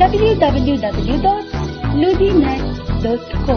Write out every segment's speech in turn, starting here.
www.ludinet.co.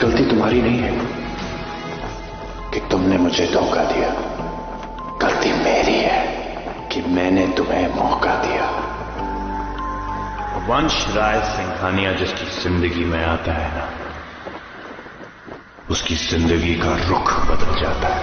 गलती तुम्हारी नहीं है कि तुमने मुझे धोखा दिया। गलती मेरी है कि मैंने तुम्हें मौका दिया। वंश राय सिंघानिया जिसकी जिंदगी में आता है ना, उसकी जिंदगी का रुख बदल जाता है।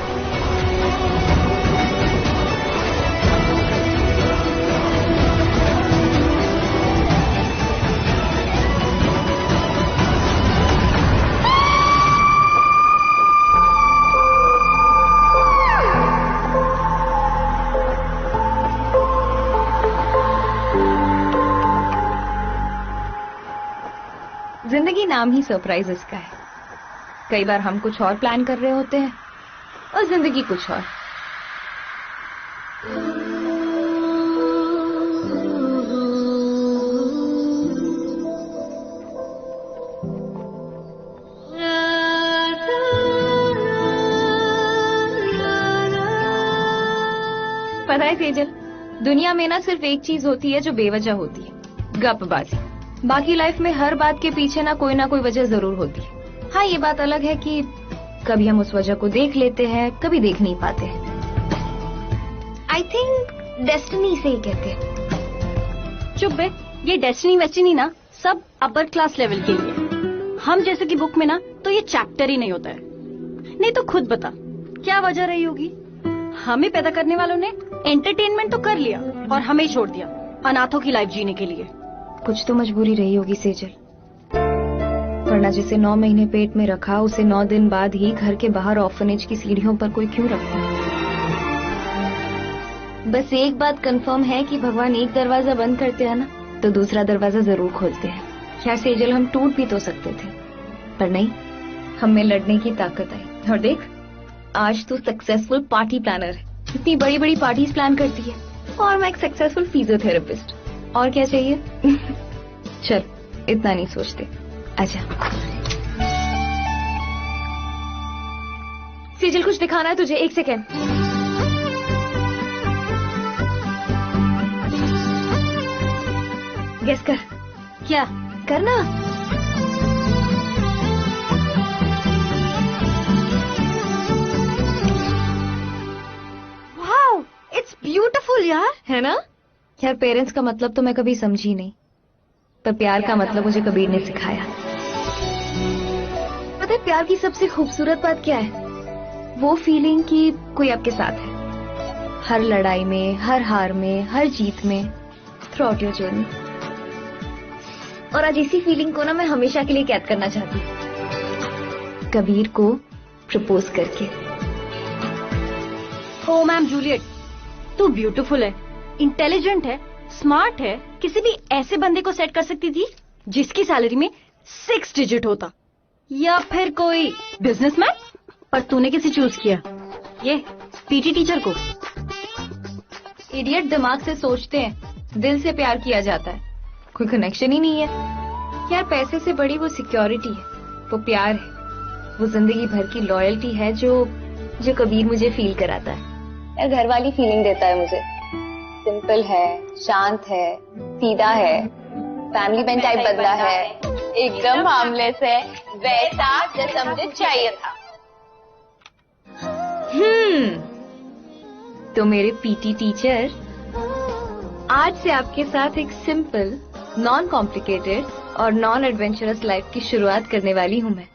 जिंदगी नाम ही सरप्राइजेस का है। कई बार हम कुछ और प्लान कर रहे होते हैं और जिंदगी कुछ और। पता है सेजल, दुनिया में ना सिर्फ एक चीज होती है जो बेवजह होती है, गपबाजी। बाकी लाइफ में हर बात के पीछे ना कोई वजह जरूर होती है। हाँ, ये बात अलग है कि कभी हम उस वजह को देख लेते हैं, कभी देख नहीं पाते हैं। आई थिंक डेस्टिनी से ही कहते हैं। चुप बे, ये डेस्टिनी वेस्टिनी ना सब अपर क्लास लेवल के लिए। हम जैसे की बुक में ना तो ये चैप्टर ही नहीं होता है। नहीं तो खुद बता, क्या वजह रही होगी? हमें पैदा करने वालों ने एंटरटेनमेंट तो कर लिया और हमें ही छोड़ दिया अनाथों की लाइफ जीने के लिए। कुछ तो मजबूरी रही होगी सेजल, वरना जिसे 9 महीने पेट में रखा उसे 9 दिन बाद ही घर के बाहर ऑर्फनेज की सीढ़ियों पर कोई क्यों रखता? बस एक बात कंफर्म है कि भगवान एक दरवाजा बंद करते हैं ना तो दूसरा दरवाजा जरूर खोलते हैं। खैर सेजल, हम टूट भी तो सकते थे, पर नहीं, हमें लड़ने की ताकत आई। और देख, आज तू सक्सेसफुल पार्टी प्लानर है, इतनी बड़ी बड़ी पार्टीज प्लान करती है, और मैं एक सक्सेसफुल फिजियोथेरेपिस्ट। और क्या चाहिए? चल, इतना नहीं सोचते, आजा। सेजल, कुछ दिखाना है तुझे, 1 सेकेंड। गेस कर। क्या करना? वाओ, इट्स ब्यूटीफुल यार, है ना? यार, पेरेंट्स का मतलब तो मैं कभी समझी नहीं, पर प्यार का मतलब मुझे कबीर ने सिखाया। पता है प्यार की सबसे खूबसूरत बात क्या है? वो फीलिंग कि कोई आपके साथ है, हर लड़ाई में, हर हार में, हर जीत में, थ्रू आउट योर जर्नी। और आज इसी फीलिंग को ना मैं हमेशा के लिए कैद करना चाहती हूँ, कबीर को प्रपोज करके। ओ मैम जूलियट, तू ब्यूटीफुल है, इंटेलिजेंट है, स्मार्ट है, किसी भी ऐसे बंदे को सेट कर सकती थी जिसकी सैलरी में 6 डिजिट होता, या फिर कोई बिजनेसमैन। पर तूने किसे चूज किया? ये पीटी टीचर को। इडियट दिमाग से सोचते हैं, दिल से प्यार किया जाता है, कोई कनेक्शन ही नहीं है। यार, पैसे से बड़ी वो सिक्योरिटी है, वो प्यार है, वो जिंदगी भर की लॉयल्टी है जो कबीर मुझे फील कराता है। यार घर वाली फीलिंग देता है मुझे। सिंपल है, शांत है, सीधा है, फैमिली मैन टाइप बदला है, एकदम हार्मलेस है, वैसा जैसा मुझे चाहिए था। तो मेरे पीटी टीचर, आज से आपके साथ एक सिंपल, नॉन कॉम्प्लिकेटेड और नॉन एडवेंचरस लाइफ की शुरुआत करने वाली हूँ मैं।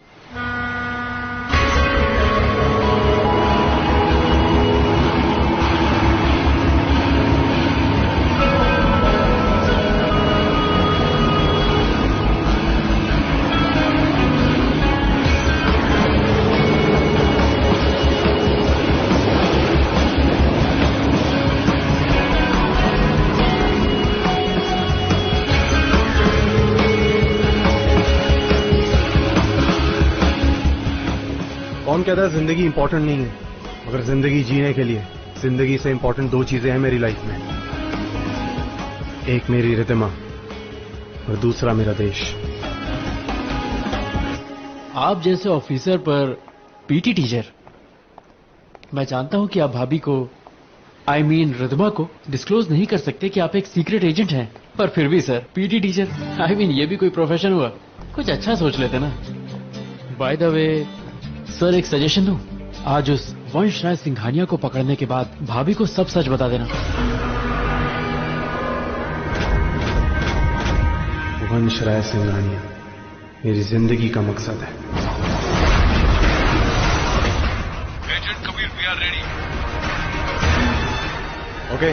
कौन कहता है जिंदगी इंपॉर्टेंट नहीं है? मगर जिंदगी जीने के लिए जिंदगी से इंपॉर्टेंट दो चीजें हैं मेरी लाइफ में। एक मेरी रिदमा और दूसरा मेरा देश। आप जैसे ऑफिसर पर पीटी टीचर, मैं जानता हूं कि आप भाभी को, आई मीन रिदमा को डिस्क्लोज नहीं कर सकते कि आप एक सीक्रेट एजेंट हैं, पर फिर भी sir PT teacher, I mean ये भी कोई प्रोफेशन हुआ? कुछ अच्छा सोच लेते ना। बाय द वे सर, एक सजेशन दूं, आज उस वंश राय सिंघानिया को पकड़ने के बाद भाभी को सब सच बता देना। वंश राय सिंघानिया मेरी जिंदगी का मकसद है। Agent Kabir, we are ready. Okay.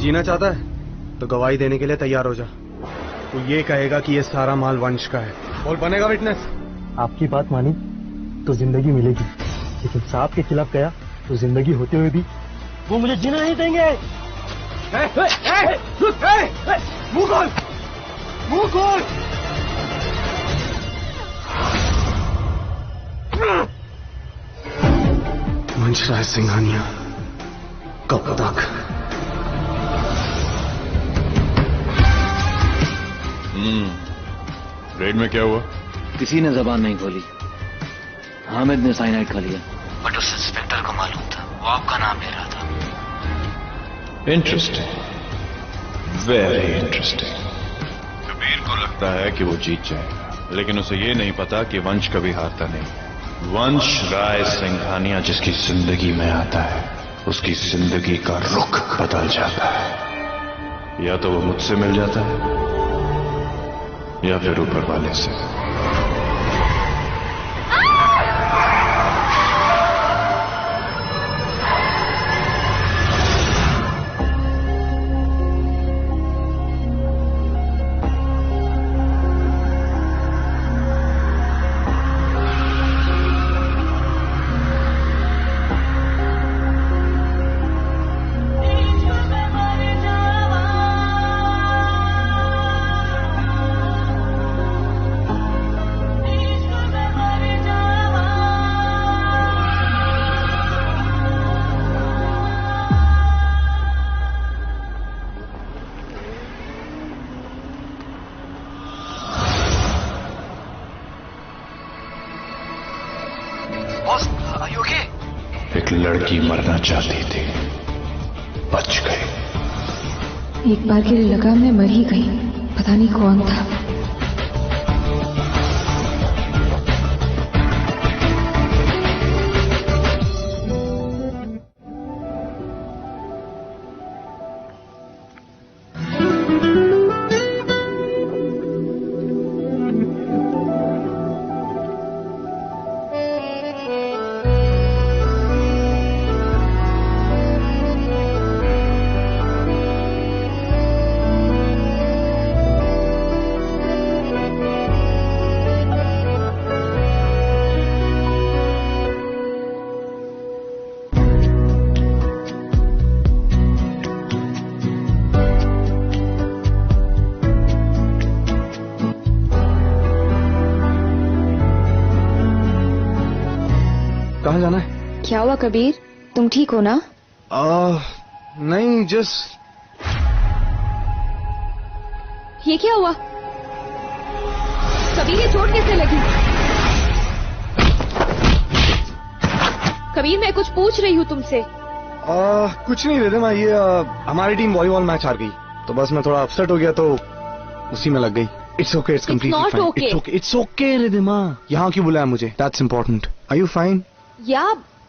जीना चाहता है तो गवाही देने के लिए तैयार हो जा। तो ये कहेगा कि ये सारा माल वंश का है। बोल, बनेगा विटनेस? आपकी बात मानी तो जिंदगी मिलेगी, लेकिन साहब के खिलाफ गया तो जिंदगी होते हुए भी वो मुझे जीना नहीं देंगे। मुंह खोल, मुंह खोल। वंश राय सिंघानिया कब तक? रेड में क्या हुआ? किसी ने जबान नहीं खोली। हामिद ने साइनाइड खा लिया, बट उस इंस्पेक्टर को मालूम था, वो आपका नाम ले रहा था। Interesting, very interesting. कबीर को लगता है कि वो जीत जाएगा, लेकिन उसे ये नहीं पता कि वंश कभी हारता नहीं। वंश राय सिंघानिया जिसकी जिंदगी में आता है, उसकी जिंदगी का रुख बदल जाता है। या तो वो मुझसे मिल जाता है या फिर ऊपर वाले से। एक लड़की मरना चाहती थी, बच गई। एक बार के लिए लगा मैं मर ही गई, पता नहीं कौन था। कहाँ जाना है? क्या हुआ कबीर, तुम ठीक हो ना? नहीं, जस्ट। ये क्या हुआ कबीर, ये चोट कैसे लगी? कबीर मैं कुछ पूछ रही हूँ तुमसे। कुछ नहीं रिदमा, ये हमारी टीम वॉलीबॉल मैच हार गई तो बस मैं थोड़ा अपसेट हो गया तो उसी में लग गई। It's okay, it's completely fine. It's okay Ridhima. यहाँ क्यों बुलाया मुझे? That's important. Are you fine? या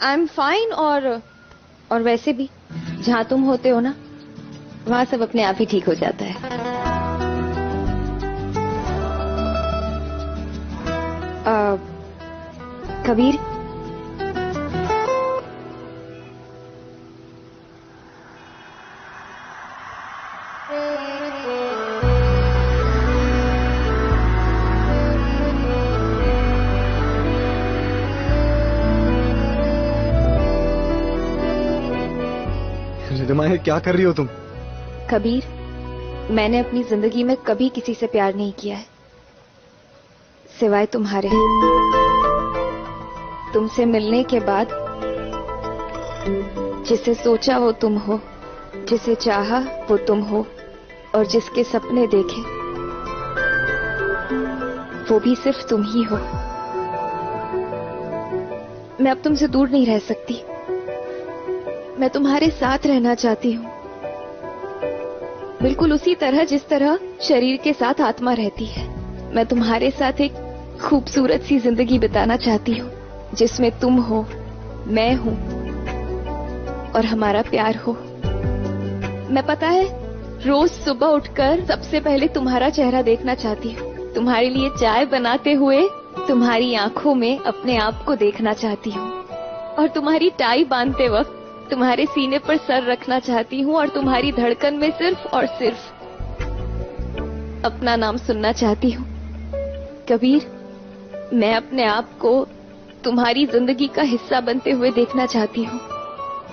आई एम फाइन। और वैसे भी जहाँ तुम होते हो ना, वहाँ सब अपने आप ही ठीक हो जाता है। कबीर रिदमा, क्या कर रही हो तुम? कबीर, मैंने अपनी जिंदगी में कभी किसी से प्यार नहीं किया है सिवाय तुम्हारे। तुमसे मिलने के बाद जिसे सोचा वो तुम हो, जिसे चाहा वो तुम हो, और जिसके सपने देखे वो भी सिर्फ तुम ही हो। मैं अब तुमसे दूर नहीं रह सकती। मैं तुम्हारे साथ रहना चाहती हूँ, बिल्कुल उसी तरह जिस तरह शरीर के साथ आत्मा रहती है। मैं तुम्हारे साथ एक खूबसूरत सी जिंदगी बिताना चाहती हूँ जिसमें तुम हो, मैं हूँ और हमारा प्यार हो। मैं पता है रोज सुबह उठकर सबसे पहले तुम्हारा चेहरा देखना चाहती हूँ, तुम्हारे लिए चाय बनाते हुए तुम्हारी आंखों में अपने आप को देखना चाहती हूँ, और तुम्हारी टाई बांधते वक्त तुम्हारे सीने पर सर रखना चाहती हूँ, और तुम्हारी धड़कन में सिर्फ और सिर्फ अपना नाम सुनना चाहती हूँ। कबीर, मैं अपने आप को तुम्हारी जिंदगी का हिस्सा बनते हुए देखना चाहती हूँ,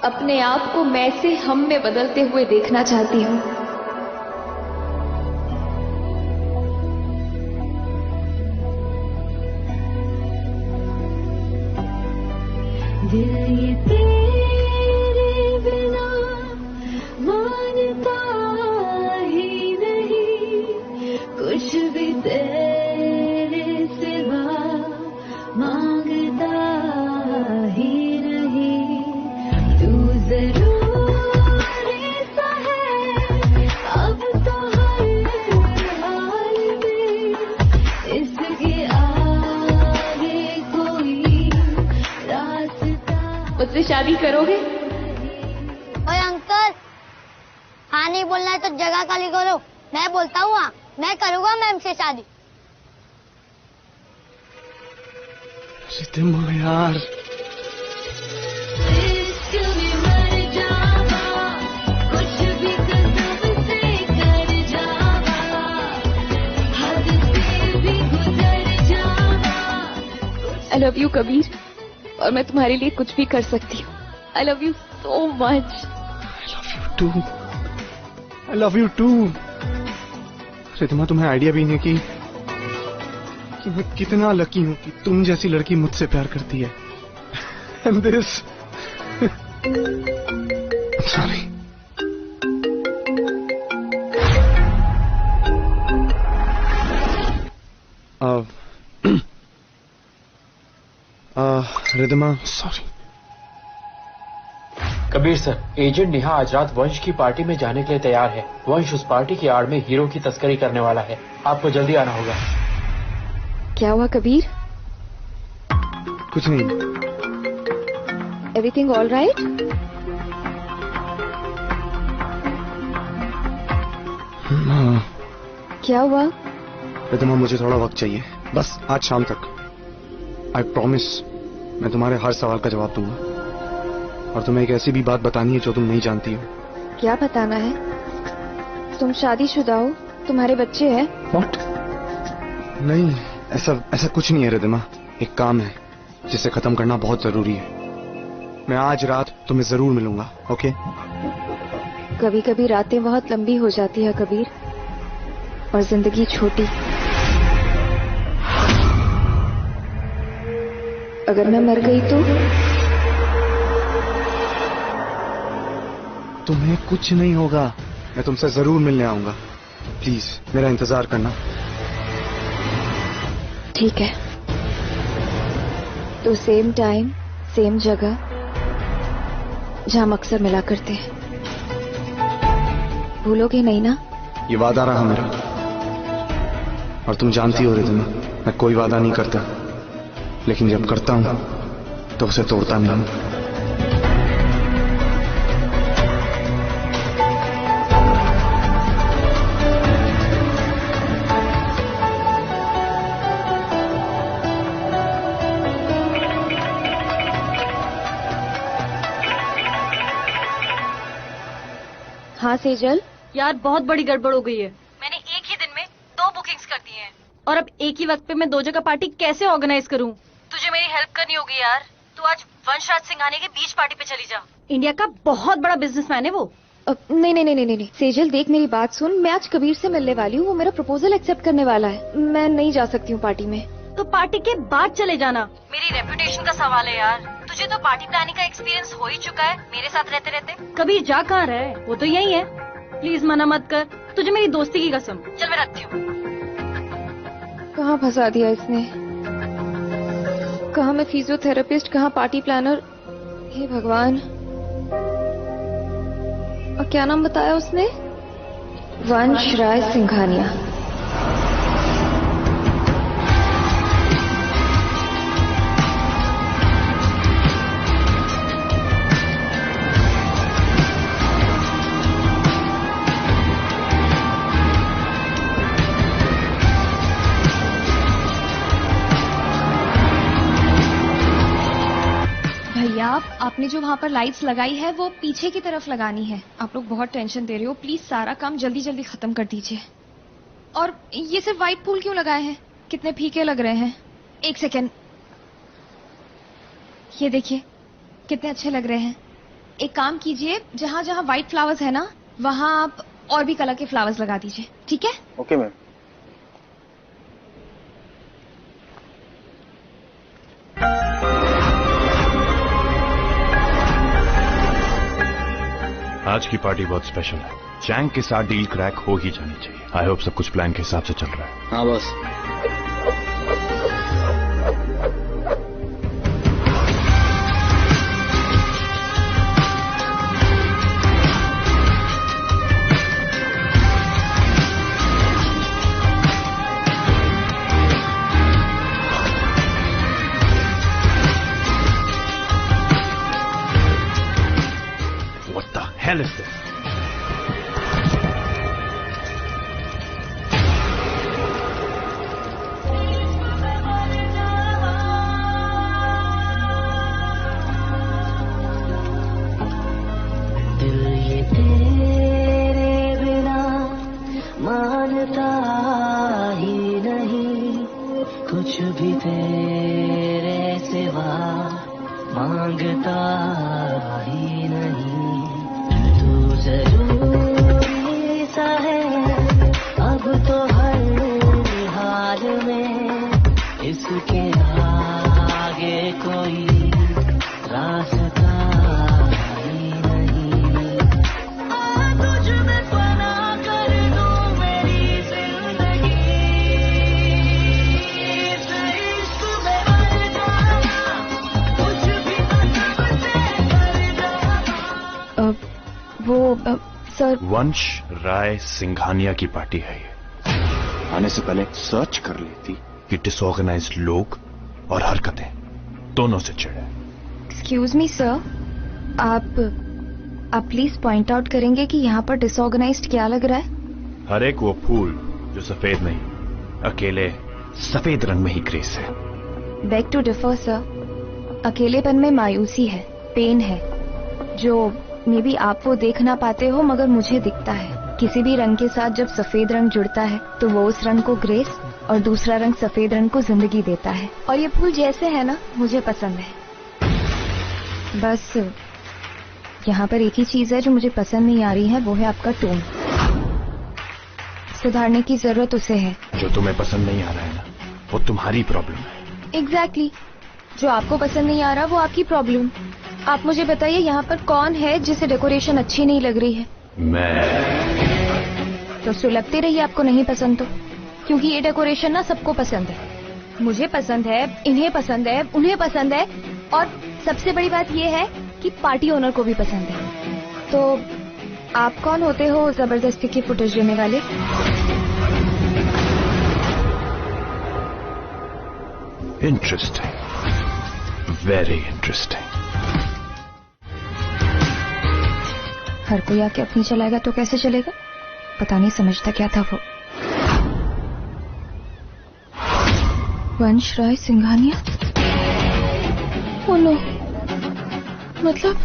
अपने आप को मैं से हम में बदलते हुए देखना चाहती हूँ। दिल ये तेरे बिना मानता ही नहीं, कुछ भी तेरे सिवा मांगता ही नहीं। तू जरूरी सा है अब तो हर हाल में, इसके आगे कोई रास्ता। मुझसे शादी करोगे? ओए अंकल, हाँ नहीं बोलना है तो जगह खाली करो। मैं बोलता हूँ हाँ, मैं करूँगा मैम से शादी। रिदमा यार, आई लव यू कबीर, और मैं तुम्हारे लिए कुछ भी कर सकती हूँ। I love you so much. I love you too. Ridhima, तुम्हें आइडिया भी नहीं कि मैं कितना लकी हूँ कि तुम जैसी लड़की मुझसे प्यार करती है। And this sorry. Ridhima, sorry. Kabir sir, agent Neha आज रात वंश की पार्टी में जाने के लिए तैयार है। वंश उस पार्टी की आड़ में हीरो की तस्करी करने वाला है, आपको जल्दी आना होगा। क्या हुआ कबीर? कुछ नहीं। Everything all right? क्या हुआ? रिदमा, मुझे थोड़ा वक्त चाहिए, बस आज शाम तक। आई प्रॉमिस मैं तुम्हारे हर सवाल का जवाब दूंगा, और तुम्हें एक ऐसी भी बात बतानी है जो तुम नहीं जानती हो। क्या बताना है? तुम शादीशुदा हो, तुम्हारे बच्चे हैं? What? नहीं, ऐसा कुछ नहीं है रिदमा। एक काम है जिसे खत्म करना बहुत जरूरी है। मैं आज रात तुम्हें जरूर मिलूंगा, ओके? कभी कभी रातें बहुत लंबी हो जाती है कबीर, और जिंदगी छोटी। अगर मैं मर गई तो? तुम्हें कुछ नहीं होगा। मैं तुमसे जरूर मिलने आऊंगा। प्लीज मेरा इंतजार करना। ठीक है, तो सेम टाइम सेम जगह जहां हम अक्सर मिला करते हैं। भूलोगे नहीं ना? ये वादा रहा मेरा। और तुम जानती हो रिद्धिमा, मैं कोई वादा नहीं करता, लेकिन जब करता हूं तो उसे तोड़ता नहीं हूं। हाँ सेजल, यार बहुत बड़ी गड़बड़ हो गई है। मैंने एक ही दिन में 2 बुकिंग्स कर दी हैं और अब एक ही वक्त पे मैं 2 जगह पार्टी कैसे ऑर्गेनाइज करूं? तुझे मेरी हेल्प करनी होगी यार। तू आज वंशराज सिंघानिया के बीच पार्टी पे चली जा। इंडिया का बहुत बड़ा बिजनेसमैन है वो। नहीं नहीं नहीं नहीं सेजल, देख मेरी बात सुन। मैं आज कबीर से मिलने वाली हूँ, वो मेरा प्रपोजल एक्सेप्ट करने वाला है। मैं नहीं जा सकती हूँ पार्टी में। तो पार्टी के बाद चले जाना। मेरी रेपुटेशन का सवाल है यार। तुझे तो पार्टी प्लानिंग का एक्सपीरियंस हो ही चुका है मेरे साथ रहते रहते। कबीर जा कहाँ रहे, वो तो यही है। प्लीज मना मत कर, तुझे मेरी दोस्ती की कसम। चल मैं रखती हूँ। कहाँ फंसा दिया इसने? कहाँ मैं फिजियोथेरेपिस्ट, कहाँ पार्टी प्लानर। हे भगवान। और क्या नाम बताया उसने? वंशराज सिंघानिया। आपने जो वहाँ पर लाइट्स लगाई है वो पीछे की तरफ लगानी है। आप लोग बहुत टेंशन दे रहे हो, प्लीज सारा काम जल्दी जल्दी खत्म कर दीजिए। और ये सिर्फ व्हाइट फूल क्यों लगाए हैं? कितने फीके लग रहे हैं। एक सेकेंड, ये देखिए कितने अच्छे लग रहे हैं। एक काम कीजिए, जहाँ जहाँ व्हाइट फ्लावर्स है ना, वहाँ आप और भी कलर के फ्लावर्स लगा दीजिए, ठीक है? Okay ma'am. आज की पार्टी बहुत स्पेशल है। चैंग के साथ डील क्रैक हो ही जानी चाहिए। आई होप सब कुछ प्लान के हिसाब से चल रहा है। हाँ बस। What the hell is this? दिल ये तेरे बिना मानता ही नहीं, कुछ भी तेरे सिवा मांगता ही नहीं। तू जरूरी सा है अब तो हर हाल में, इसके आगे कोई रास्ता ही नहीं। आ तुझ में फना कर दूं मेरी जिंदगी, इस इश्क में मर जाना, कुछ भी कसम से कर जाना। वो सर, वंश राय सिंघानिया की पार्टी है ये। आने से पहले सर्च कर लेती कि डिसऑर्गेनाइज्ड लोग और हरकतें दोनों से चिढ़े। एक्सक्यूज मी सर, आप प्लीज पॉइंट आउट करेंगे कि यहाँ पर डिसऑर्गेनाइज्ड क्या लग रहा है? हर एक वो फूल जो सफेद नहीं, अकेले सफेद रंग में ही ग्रेस है। बेग टू डिफर सर, अकेलेपन में मायूसी है, पेन है, जो मे बी आप वो देख ना पाते हो मगर मुझे दिखता है। किसी भी रंग के साथ जब सफेद रंग जुड़ता है तो वो उस रंग को ग्रेस और दूसरा रंग सफेद रंग को जिंदगी देता है। और ये फूल जैसे है ना, मुझे पसंद है। बस यहाँ पर एक ही चीज है जो मुझे पसंद नहीं आ रही है, वो है आपका टोन। सुधारने की जरूरत उसे है। जो तुम्हें पसंद नहीं आ रहा है ना, वो तुम्हारी प्रॉब्लम है। एग्जैक्टली, जो आपको पसंद नहीं आ रहा वो आपकी प्रॉब्लम। आप मुझे बताइए यहाँ पर कौन है जिसे डेकोरेशन अच्छी नहीं लग रही है? मैं। तो सुलगती रही आपको नहीं पसंद तो, क्योंकि ये डेकोरेशन ना सबको पसंद है। मुझे पसंद है, इन्हें पसंद है, उन्हें पसंद है, और सबसे बड़ी बात ये है कि पार्टी ओनर को भी पसंद है। तो आप कौन होते हो जबरदस्ती की फुटेज देने वाले? Interesting, very interesting. हर कोई आके अपनी चलाएगा तो कैसे चलेगा? पता नहीं समझता क्या था वो। वंश राय सिंघानिया? ओ नो, मतलब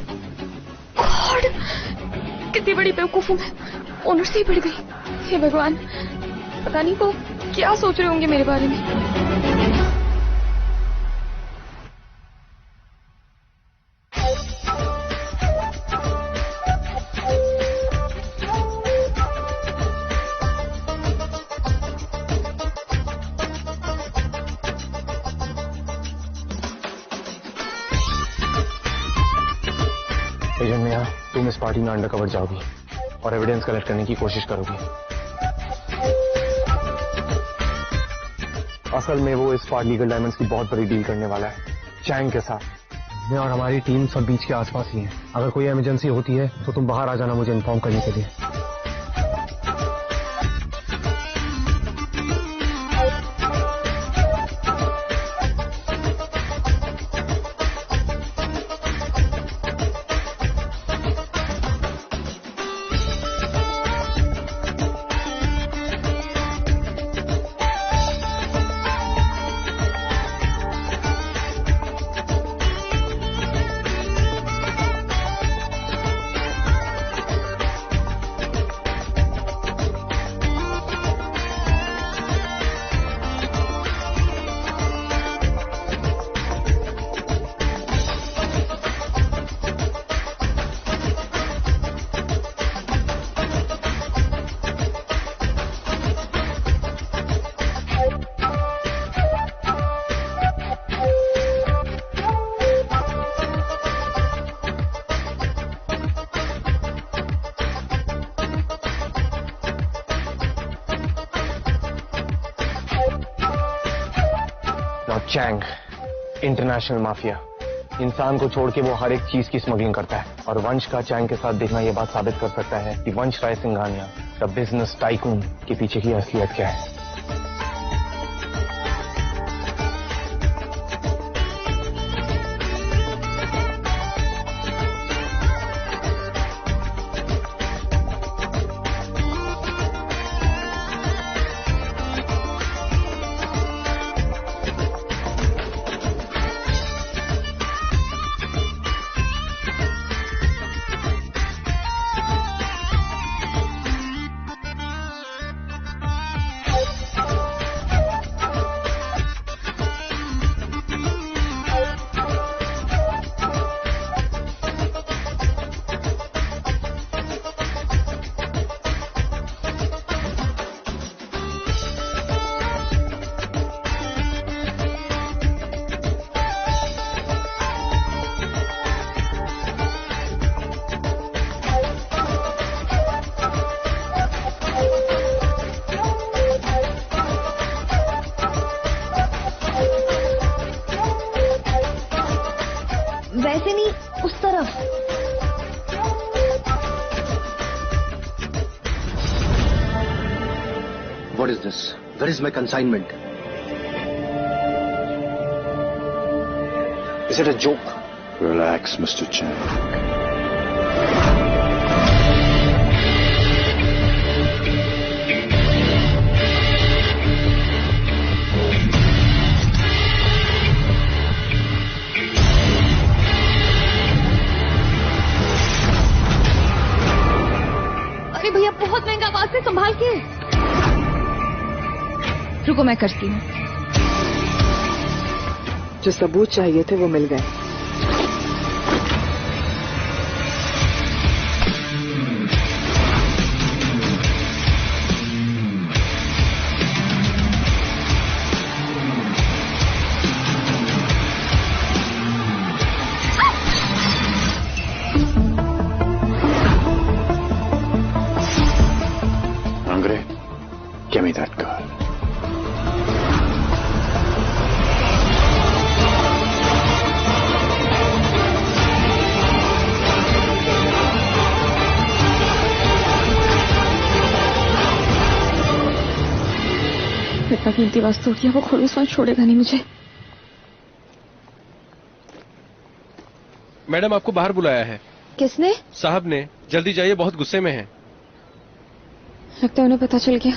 गॉड, कितनी बड़ी बेवकूफ हूं मैं। ओनर से ही बढ़ गई। हे भगवान, पता नहीं वो क्या सोच रहे होंगे मेरे बारे में। एजेंट नेहा, तुम इस पार्टी में अंडरकवर जाओगी और एविडेंस कलेक्ट करने की कोशिश करोगी। असल में वो इस पार्ट लीगल डायमंड्स की बहुत बड़ी डील करने वाला है चैंग के साथ। मैं और हमारी टीम सब बीच के आसपास ही है। अगर कोई इमरजेंसी होती है तो तुम बाहर आ जाना मुझे इन्फॉर्म करने के लिए। चैंग इंटरनेशनल माफिया, इंसान को छोड़ के वो हर एक चीज की स्मगलिंग करता है, और वंश का चैंग के साथ देखना ये बात साबित कर सकता है कि वंश राय सिंघानिया द बिजनेस टाइकून के पीछे की असलियत क्या है। वैसे नहीं, उस तरफ। What is this? Where is my consignment? Is it a joke? Relax, Mr. Chang. अरे भैया, बहुत महंगा, आवाज से संभाल के। रुको, मैं करती हूँ। जो सबूत चाहिए थे वो मिल गए। कीमती वस्तु होती है, वो खुलूस में छोड़ेगा नहीं मुझे। मैडम आपको बाहर बुलाया है। किसने? साहब ने। जल्दी जाइए, बहुत गुस्से में हैं। लगता है उन्हें पता चल गया।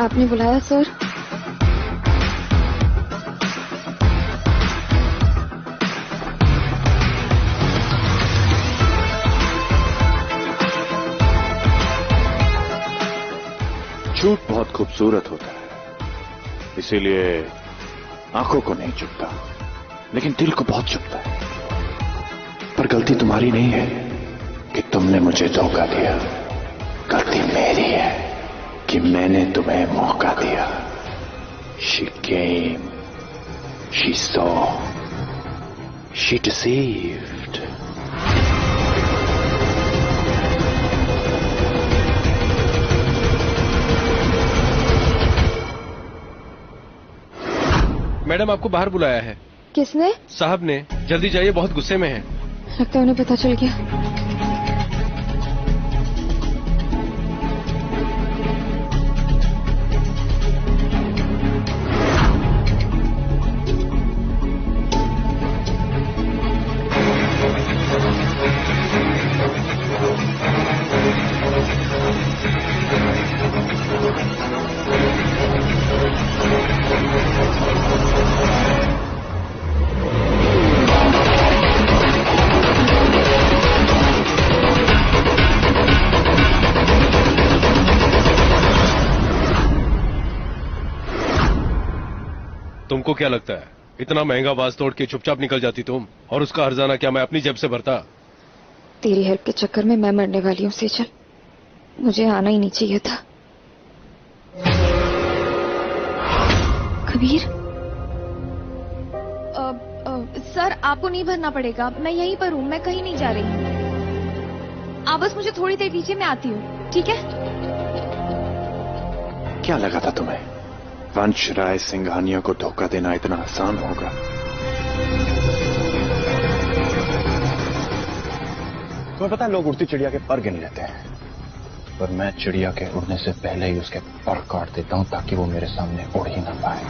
आपने बुलाया सर? झूठ बहुत खूबसूरत होता है, इसीलिए आंखों को नहीं चुभता, लेकिन दिल को बहुत चुभता है। पर गलती तुम्हारी नहीं है कि तुमने मुझे धोखा दिया, गलती मेरी है कि मैंने तुम्हें मौका दिया। She came, she saw, she deceived. Madam आपको बाहर बुलाया है। किसने? साहब ने। जल्दी जाइए, बहुत गुस्से में हैं। लगता है उन्हें पता चल गया। तुमको क्या लगता है इतना महंगा वाज तोड़ के चुपचाप निकल जाती तुम? और उसका हर्जाना क्या मैं अपनी जेब से भरता? तेरी हेल्प के चक्कर में मैं मरने वाली हूँ सेजल, मुझे आना ही नहीं चाहिए था। कबीर, सर आपको नहीं भरना पड़ेगा, मैं यहीं पर हूँ, मैं कहीं नहीं जा रही। आप बस मुझे थोड़ी देर दीजिए, मैं आती हूँ, ठीक है? क्या लगा था तुम्हें वंश राय सिंघानिया को धोखा देना इतना आसान होगा? तुम्हें पता है लोग उड़ती चिड़िया के पर गिन लेते हैं, पर मैं चिड़िया के उड़ने से पहले ही उसके पर काट देता हूं ताकि वो मेरे सामने उड़ ही ना पाए।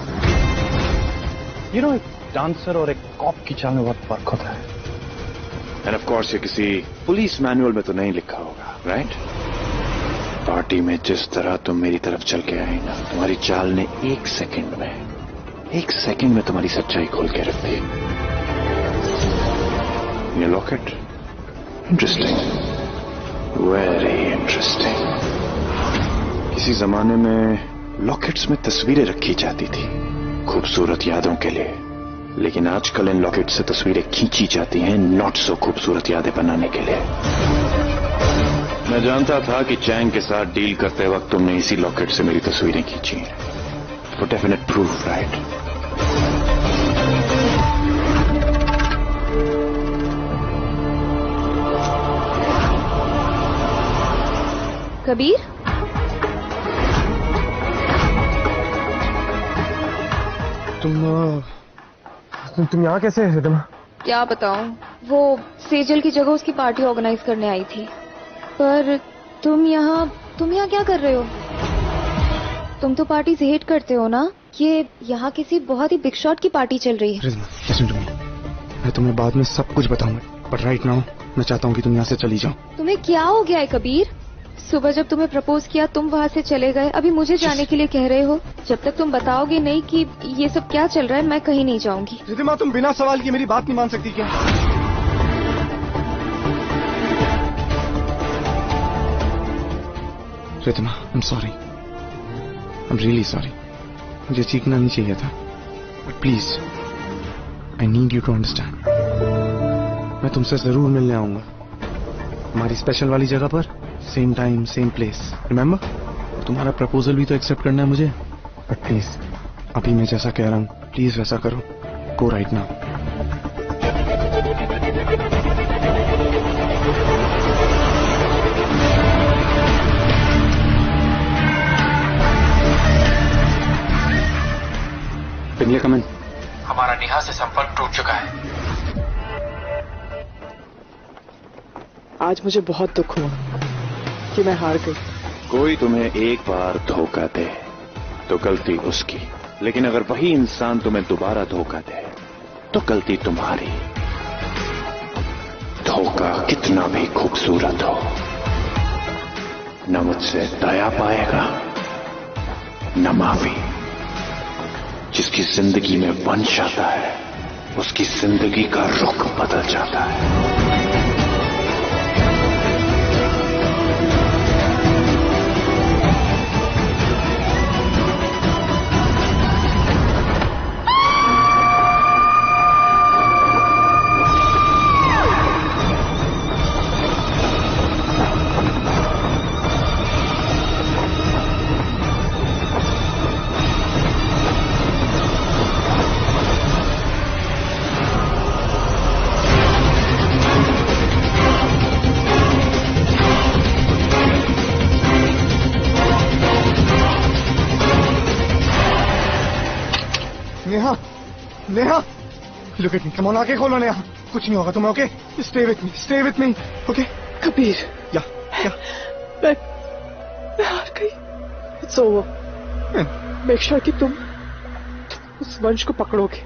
यू नो, एक डांसर और एक कॉप की चाल में बहुत फर्क होता है। एंड ऑफ कोर्स ये किसी पुलिस मैनुअल में तो नहीं लिखा होगा, राइट? पार्टी में जिस तरह तुम मेरी तरफ चल के आई ना, तुम्हारी चाल ने एक सेकंड में तुम्हारी सच्चाई खोल के रख दी। ये लॉकेट इंटरेस्टिंग, वेरी इंटरेस्टिंग। किसी जमाने में लॉकेट्स में तस्वीरें रखी जाती थी खूबसूरत यादों के लिए, लेकिन आजकल इन लॉकेट से तस्वीरें खींची जाती हैं नॉट सो खूबसूरत यादें बनाने के लिए। मैं जानता था कि चैंग के साथ डील करते वक्त तुमने इसी लॉकेट से मेरी तस्वीरें खींची हैं, for definite proof, right? Kabir, तुम यहाँ कैसे है रिदमा? क्या बताऊं, वो सेजल की जगह उसकी पार्टी ऑर्गेनाइज करने आई थी। पर तुम यहाँ क्या कर रहे हो? तुम तो पार्टी से हेट करते हो ना? ये यहाँ किसी बहुत ही बिग शॉट की पार्टी चल रही है। रिदमा, लिसन टू मी, मैं तुम्हें बाद में सब कुछ बताऊंगा, बट राइट नाउ मैं चाहता हूँ कि तुम यहाँ से चली जाओ। तुम्हें क्या हो गया है कबीर? सुबह जब तुम्हें प्रपोज किया तुम वहाँ से चले गए, अभी मुझे जाने के लिए कह रहे हो। जब तक तुम बताओगे नहीं कि ये सब क्या चल रहा है, मैं कहीं नहीं जाऊंगी। रिदमा, तुम बिना सवाल किए मेरी बात नहीं मान सकती क्या? Ridhima, I am sorry, I am really sorry. मुझे चीखना नहीं चाहिए था, but please I need you to understand. मैं तुमसे जरूर मिलने आऊंगा, हमारी स्पेशल वाली जगह पर, same time same place, remember? तुम्हारा प्रपोजल भी तो एक्सेप्ट करना है मुझे। बट प्लीज अभी मैं जैसा कह रहा हूं प्लीज वैसा करो। Go right now. Pingle come on. हमारा नेहा से संपर्क टूट चुका है। आज मुझे बहुत दुख हुआ कि मैं हार गई। कोई तुम्हें एक बार धोखा दे तो गलती उसकी, लेकिन अगर वही इंसान तुम्हें दोबारा धोखा दे तो गलती तुम्हारी। धोखा कितना भी खूबसूरत हो, न मुझसे दया पाएगा न माफी। जिसकी जिंदगी में वंश आता है उसकी जिंदगी का रुख बदल जाता है। Neha, Neha, look at me, come on, आंखें खोलो नेहा, कुछ नहीं होगा तुम्हें, okay? Stay with me, okay? Kabir, या, मैं हार गई। It's over. Make sure कि तुम उस वंश को पकड़ोगे।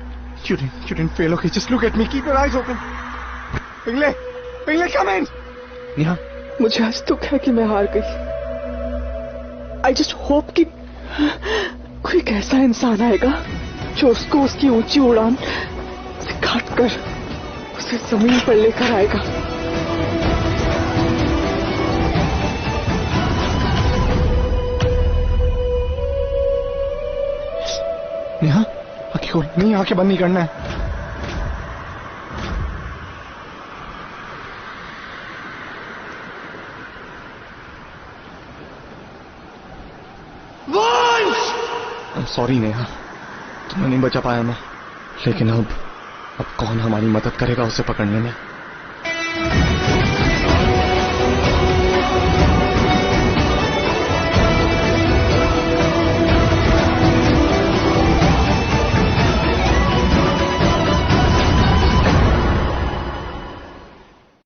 You didn't fail, okay? Just look at me, keep your eyes open. Pingle, come in. Neha, मुझे आज दुख है कि मैं हार गई। I just hope कि कोई एक ऐसा इंसान आएगा जो उसको उसकी ऊंची उड़ान से काट कर उसे जमीन पर लेकर आएगा। नेहा, आंखें खोल। नहीं, आंखें बंद नहीं करना है। सॉरी नेहा, तुम्हें नहीं बचा पाया मैं, लेकिन अब कौन हमारी मदद करेगा उसे पकड़ने में।